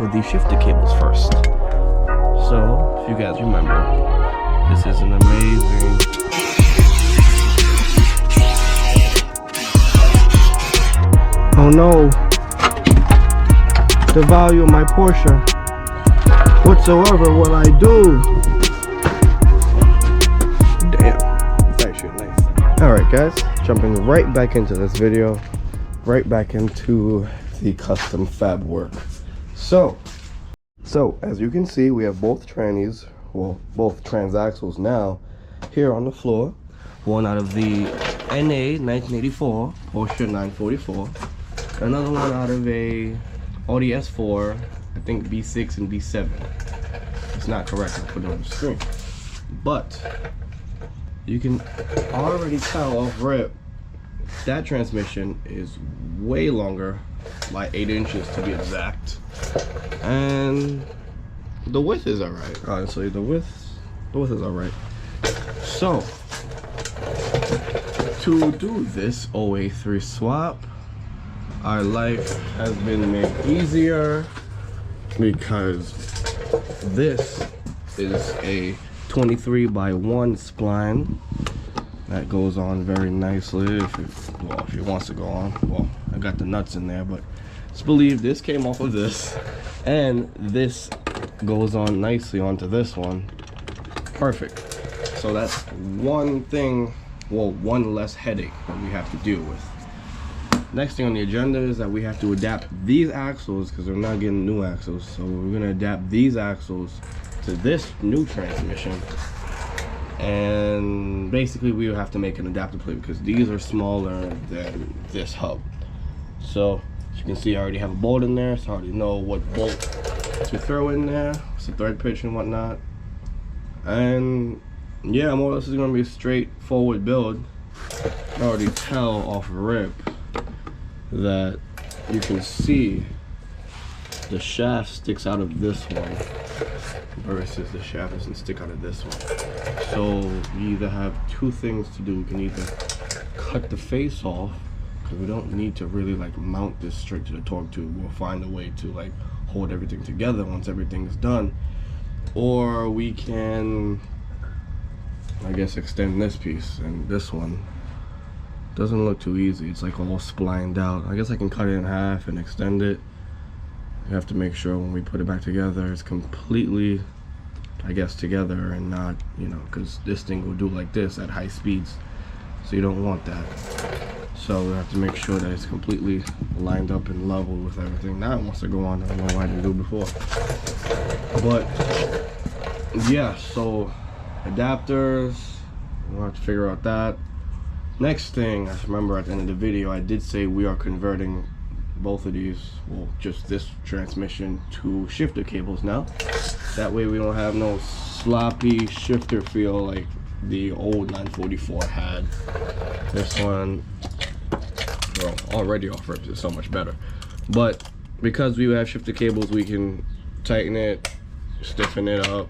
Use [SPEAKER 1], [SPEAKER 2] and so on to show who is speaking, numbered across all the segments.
[SPEAKER 1] for the shifter cables first. So, if you guys remember, this is an amazing oh no, the value of my Porsche whatsoever what I do. Damn, it's actually nice. Alright guys, jumping right back into this video, right back into the custom fab work. So as you can see, we have both trannies, well, both transaxles now here on the floor. One out of the NA 1984 Porsche 944, another one out of a Audi S4, I think B6 and B7. It's not correct, I'll put it on the screen. But you can already tell off rip that transmission is way longer, like 8 inches to be exact. And the width is alright. Honestly, the width is alright. So to do this OA3 swap, our life has been made easier because this is a 23 by 1 spline that goes on very nicely if it wants to go on. Well, I got the nuts in there, but just believe this came off of this, and this goes on nicely onto this one. Perfect. So that's one thing, well, one less headache that we have to deal with. Next thing on the agenda is that we have to adapt these axles because we're not getting new axles. So we're going to adapt these axles to this new transmission. And basically we will have to make an adapter plate because these are smaller than this hub. So as you can see, I already have a bolt in there, so I already know what bolt to throw in there. It's a thread pitch and whatnot. And yeah, more or less is going to be a straightforward build. I already tell off rip that you can see the shaft sticks out of this one versus the shaft doesn't stick out of this one. So we either have two things to do. We can either cut the face off because we don't need to really like mount this straight to the torque tube. We'll find a way to like hold everything together once everything is done, or we can, I guess, extend this piece. And this one doesn't look too easy. It's like all splined out. I guess I can cut it in half and extend it. You have to make sure when we put it back together it's completely, I guess, together and not, you know, because this thing will do like this at high speeds, so you don't want that. So we have to make sure that it's completely lined up and level with everything. Now it wants to go on. I don't know why I didn't do before, but yeah. So adapters, we'll have to figure out that. Next thing, I remember at the end of the video I did say we are converting both of these, well, just this transmission, to shifter cables now. That way we don't have no sloppy shifter feel like the old 944 had. This one, well, already off rip is so much better, but because we have shifter cables we can tighten it, stiffen it up,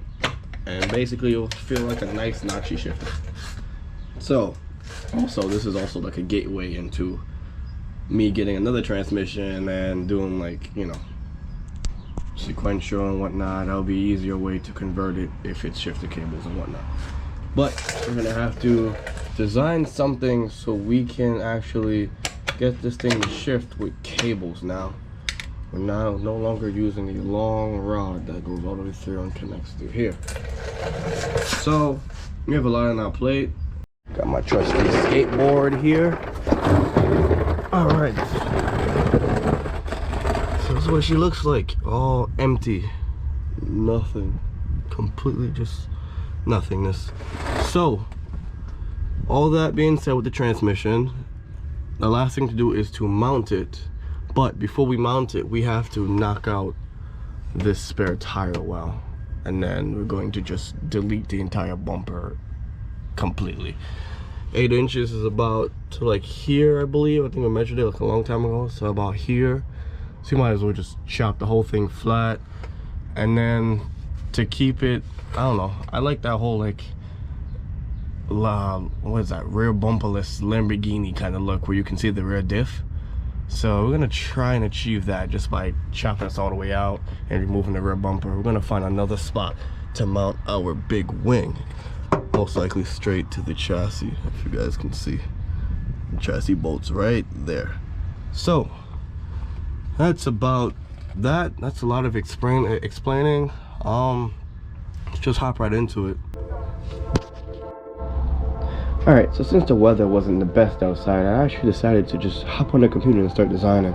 [SPEAKER 1] and basically it'll feel like a nice notchy shifter. So also, this is also like a gateway into me getting another transmission and doing, like, you know, sequential and whatnot. That'll be an easier way to convert it if it's shifter cables and whatnot. But we're gonna have to design something so we can actually get this thing to shift with cables now. We're now no longer using a long rod that goes all the way through and connects through here. So we have a lot on our plate. Got my trusty skateboard here. Alright. So this is what she looks like. All empty. Nothing. Completely just nothingness. So, all that being said with the transmission, the last thing to do is to mount it. But before we mount it, we have to knock out this spare tire well. And then we're going to just delete the entire bumper completely. 8 inches is about to like here, I believe. I think we measured it like a long time ago, so about here. So you might as well just chop the whole thing flat. And then to keep it, I don't know, I like that whole like what is that, rear bumperless Lamborghini kind of look where you can see the rear diff. So we're gonna try and achieve that just by chopping this all the way out and removing the rear bumper. We're gonna find another spot to mount our big wing, most likely straight to the chassis, if you guys can see. The chassis bolts right there. So that's about that. That's a lot of explaining. Let's just hop right into it. Alright, so since the weather wasn't the best outside, I actually decided to just hop on the computer and start designing.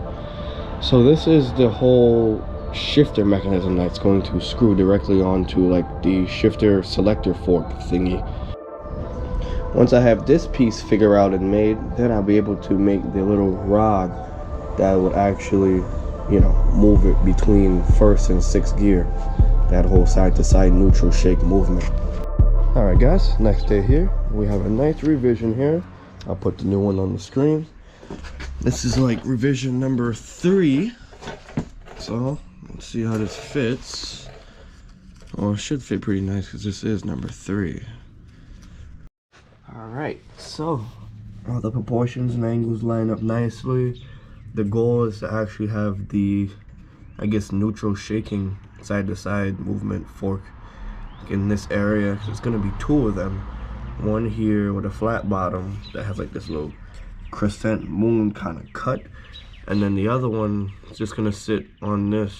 [SPEAKER 1] So this is the whole shifter mechanism that's going to screw directly onto like the shifter selector fork thingy. Once I have this piece figured out and made, then I'll be able to make the little rod that would actually, you know, move it between first and sixth gear. That whole side to side neutral shake movement. Alright guys, next day here. We have a nice revision here. I'll put the new one on the screen. This is like revision number 3. So let's see how this fits. Oh, it should fit pretty nice because this is number 3. Alright, so all the proportions and angles line up nicely. The goal is to actually have the, I guess, neutral shaking side to side movement fork in this area. There's gonna be 2 of them. One here with a flat bottom that has like this little crescent moon kind of cut, and then the other one is just gonna sit on this,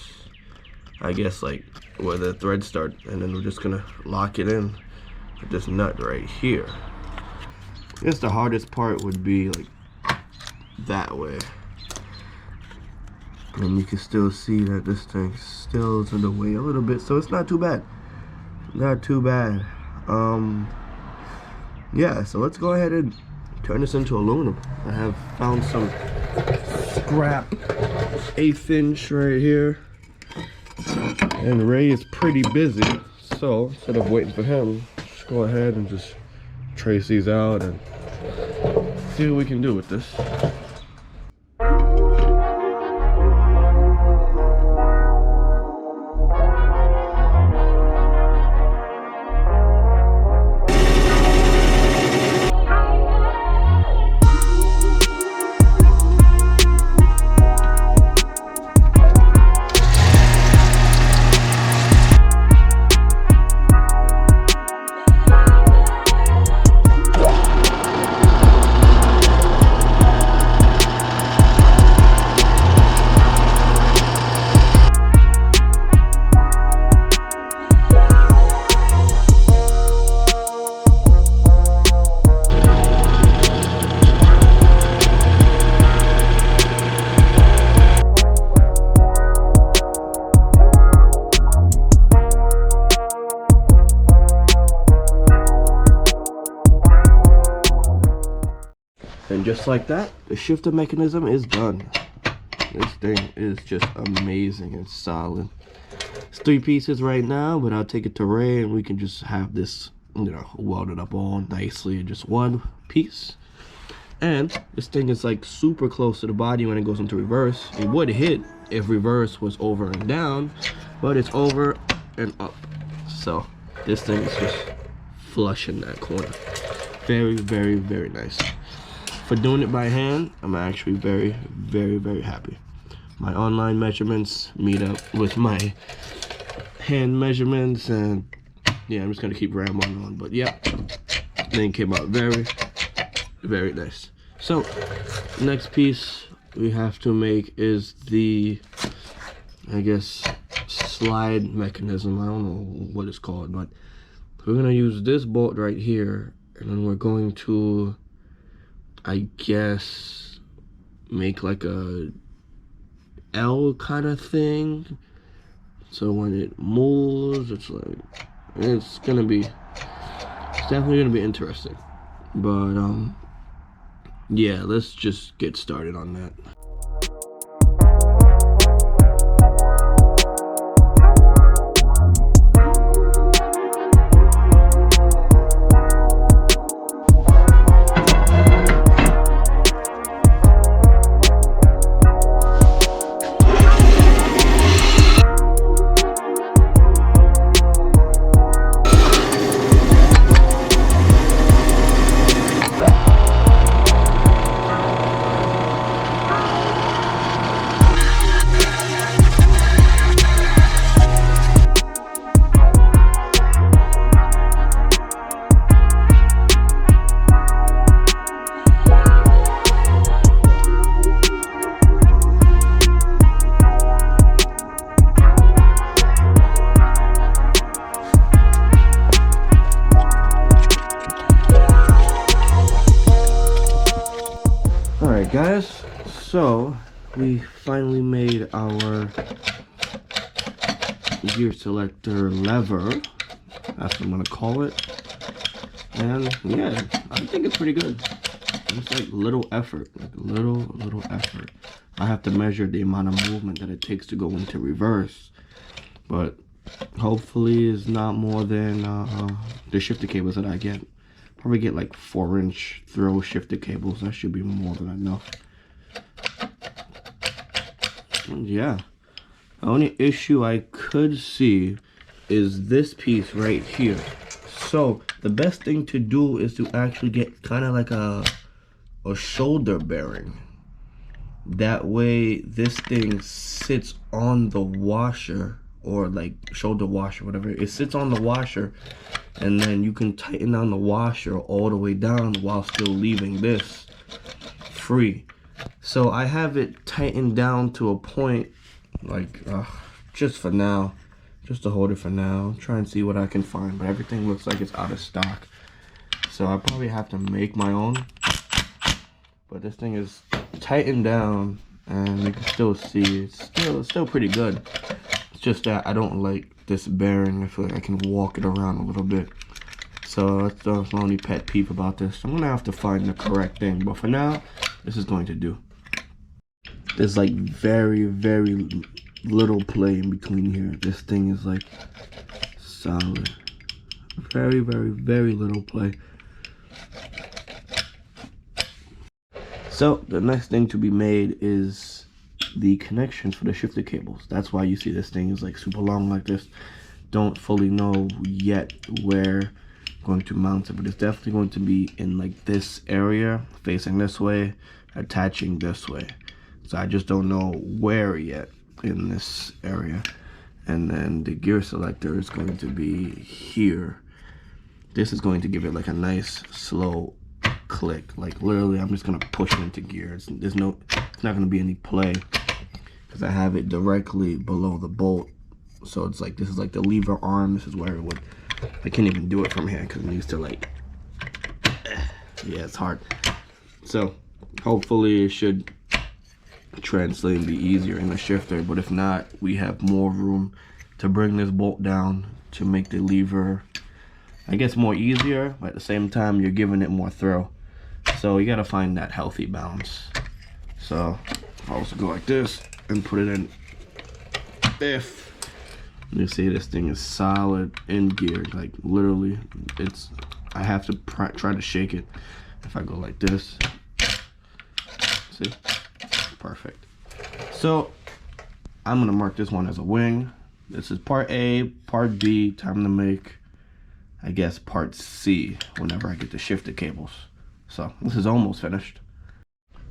[SPEAKER 1] I guess, like where the threads start, and then we're just gonna lock it in with this nut right here. I guess the hardest part would be like that way, and you can still see that this thing still is in the way a little bit, so it's not too bad. Not too bad. Yeah, so let's go ahead and turn this into aluminum. I have found some scrap 1/8 inch right here, and Ray is pretty busy, so instead of waiting for him, just go ahead and just trace these out and see what we can do with this. And just like that, the shifter mechanism is done. This thing is just amazing and solid. It's 3 pieces right now, but I'll take it to Ray and we can just have this, you know, welded up all nicely in just 1 piece. And this thing is like super close to the body when it goes into reverse. It would hit if reverse was over and down, but it's over and up. So this thing is just flush in that corner. Very, very, very nice. For doing it by hand, I'm actually very, very, very happy. My online measurements meet up with my hand measurements, and yeah, I'm just gonna keep rambling on, but yeah, thing came out very, very nice. So next piece we have to make is the, I guess, slide mechanism. I don't know what it's called, but we're gonna use this bolt right here, and then we're going to, I guess, make like a L kind of thing, so when it moves, it's like, it's definitely gonna be interesting. But yeah, let's just get started on that. Alright guys, so we finally made our gear selector lever, that's what I'm gonna call it. And yeah, I think it's pretty good. It's like little effort, like little effort. I have to measure the amount of movement that it takes to go into reverse, but hopefully it's not more than the shifter cables that I get. Probably get like 4-inch throw shifter cables. That should be more than enough. And yeah, the only issue I could see is this piece right here. So the best thing to do is to actually get kind of like a shoulder bearing. That way this thing sits on the washer, or like shoulder washer, whatever. It sits on the washer, and then you can tighten down the washer all the way down while still leaving this free. So I have it tightened down to a point, like just for now, just to hold it for now. Try and see what I can find, but everything looks like it's out of stock, so I probably have to make my own. But this thing is tightened down, and you can still see it's still pretty good. It's just that I don't like this bearing. I feel like I can walk it around a little bit, so that's my only pet peeve about this. I'm gonna have to find the correct thing, but for now this is going to do. There's like very little play in between here. This thing is like solid. Very little play. So the next thing to be made is the connections for the shifter cables. That's why you see this thing is like super long like this. Don't fully know yet where I'm going to mount it, but it's definitely going to be in like this area, facing this way, attaching this way. So I just don't know where yet in this area. And then the gear selector is going to be here. This is going to give it like a nice slow click. Like literally I'm just gonna push it into gear. It's not gonna be any play because I have it directly below the bolt. So it's like, this is like the lever arm. This is where it would, I can't even do it from here because it needs to like, yeah, it's hard. So hopefully it should translate and be easier in the shifter, but if not, we have more room to bring this bolt down to make the lever, I guess, more easier, but at the same time you're giving it more throw. So you gotta find that healthy balance. So if I also go like this and put it in fifth, you see this thing is solid in gear. Like literally, it's, I have to try to shake it. If I go like this, see, perfect. So I'm gonna mark this one as a wing. This is part A. Part B, time to make, I guess, part C whenever I get the shifter cables. So this is almost finished.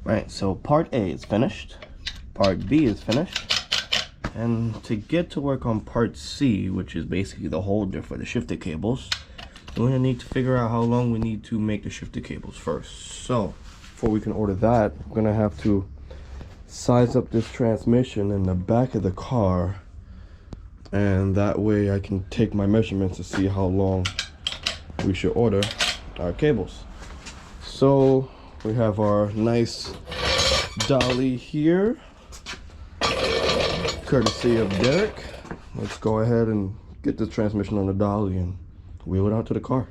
[SPEAKER 1] Right, so part A is finished, part B is finished, and to get to work on part C, which is basically the holder for the shifter cables, we're gonna need to figure out how long we need to make the shifter cables first. So before we can order that, we're gonna have to size up this transmission in the back of the car, and that way I can take my measurements to see how long we should order our cables. So we have our nice dolly here, courtesy of Derek. Let's go ahead and get the transmission on the dolly and wheel it out to the car.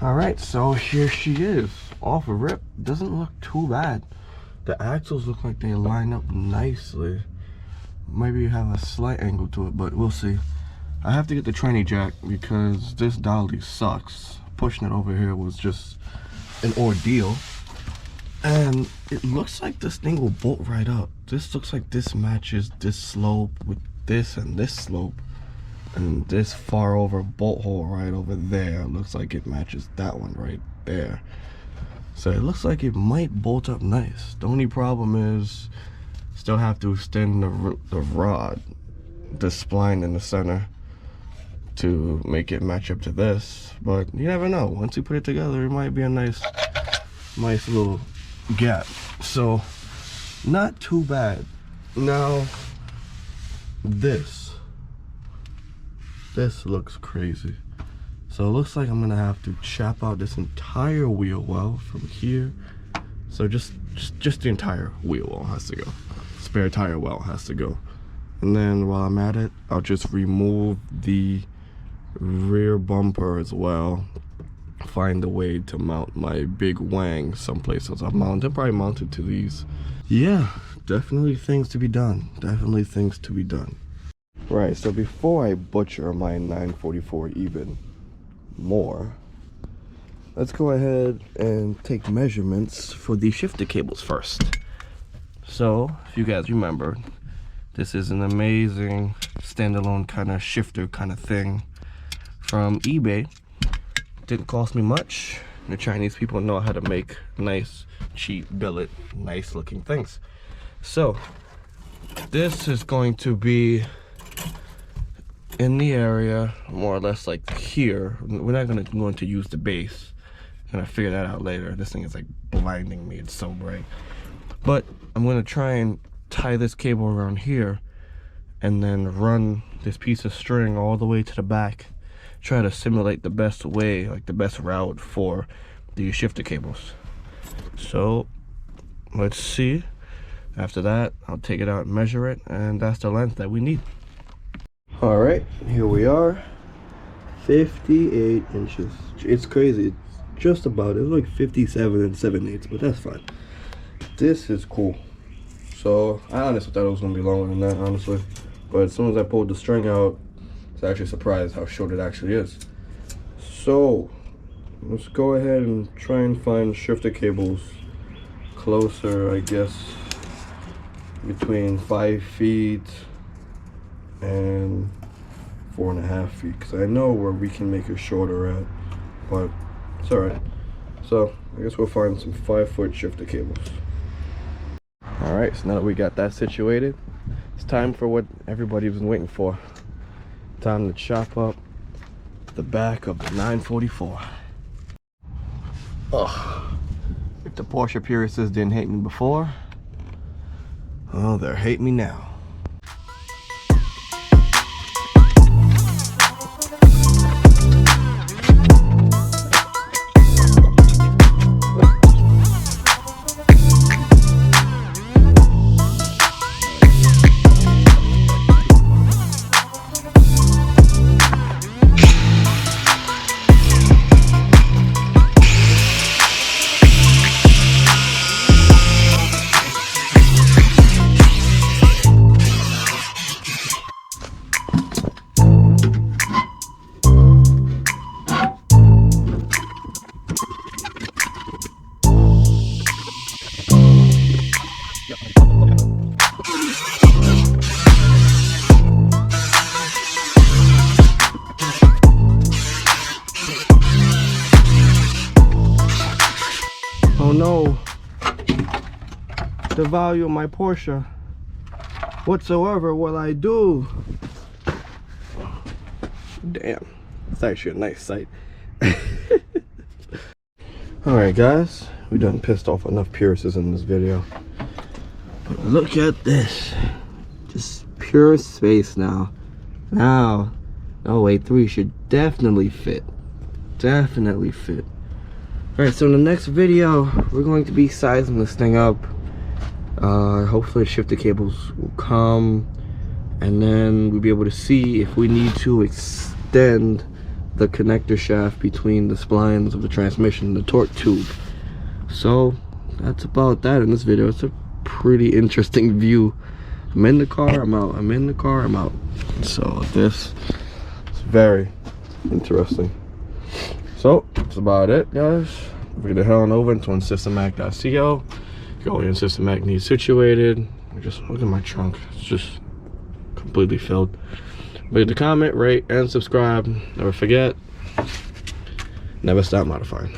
[SPEAKER 1] Alright, so here she is, off a rip. Doesn't look too bad. The axles look like they line up nicely. Maybe you have a slight angle to it, but we'll see. I have to get the tranny jack because this dolly sucks. Pushing it over here was just an ordeal. And it looks like this thing will bolt right up. This looks like this matches this slope with this and this slope. And this far over bolt hole right over there looks like it matches that one right there. So it looks like it might bolt up nice. The only problem is still have to extend the rod, the spline in the center, to make it match up to this. But you never know. Once you put it together, it might be a nice little gap. So not too bad. Now this looks crazy. So it looks like I'm gonna have to chop out this entire wheel well from here. So just the entire wheel well has to go. Spare tire well has to go. And then while I'm at it, I'll just remove the rear bumper as well. Find a way to mount my big wang someplace else. I'll probably mount it to these. Yeah, definitely things to be done. Definitely things to be done. Right, so before I butcher my 944 even more, let's go ahead and take measurements for the shifter cables first. So if you guys remember, this is an amazing standalone kind of shifter kind of thing from eBay. Didn't cost me much. The Chinese people know how to make nice, cheap, billet, nice looking things. So this is going to be in the area more or less like here. We're not going to use the base. I'm gonna figure that out later. This thing is like blinding me, it's so bright. But I'm gonna try and tie this cable around here and then run this piece of string all the way to the back. Try to simulate the best way, like the best route for the shifter cables. So let's see. After that, I'll take it out and measure it, and that's the length that we need. All right, here we are. 58 inches. It's crazy. It's just about, it's like 57 7/8, but that's fine. This is cool. So I honestly thought it was gonna be longer than that, honestly. But as soon as I pulled the string out, I was actually surprised how short it actually is. So let's go ahead and try and find shifter cables closer, I guess, between 5 feet and 4.5 feet, because I know where we can make it shorter at, but it's all right. So I guess we'll find some 5-foot shifter cables. All right, so now that we got that situated, it's time for what everybody's been waiting for. Time to chop up the back of the 944. Oh, if the Porsche purists didn't hate me before, well, they're hating me now. Oh no, the value of my Porsche whatsoever will I do? Damn, it's actually a nice sight. Alright guys, we done pissed off enough purists in this video, but look at this, just pure space now. Oh wait, 3 should definitely fit. Alright, so in the next video, we're going to be sizing this thing up. Hopefully the shifter cables will come, and then we'll be able to see if we need to extend the connector shaft between the splines of the transmission and the torque tube. So that's about that in this video. It's a pretty interesting view. I'm in the car, I'm out. I'm in the car, I'm out. So this Very interesting. So that's about it, guys. We're gonna head on over into systemac.co. Go in Systemac needs situated. Just look at my trunk. It's just completely filled. Leave the comment, rate, and subscribe. Never forget, never stop modifying.